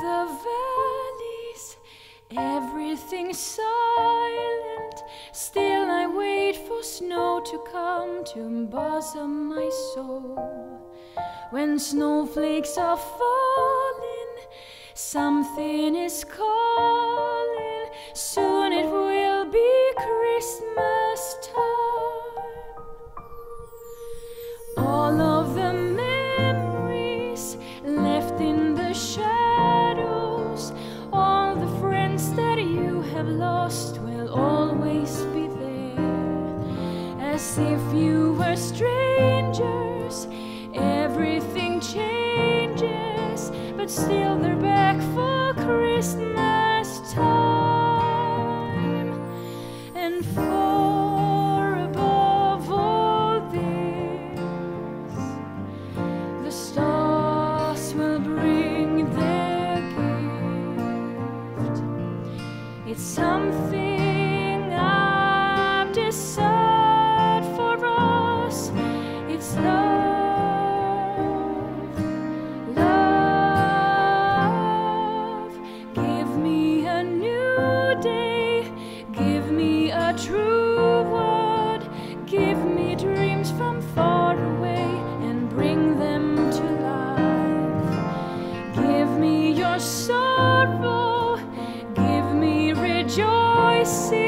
the valleys, everything's silent. Still I wait for snow to come to embosom my soul. When snowflakes are falling, something is calling. Soon it will be Christmas time. All of the memories left in the shadows, all the friends that you have lost will always be there. As if you were strangers, everything changes, but still they're back for Christmas time. And far above all this, the stars will bring their gift. It's something I've decided for us. It's love. True word, give me dreams from far away and bring them to life. Give me your sorrow, give me rejoicing.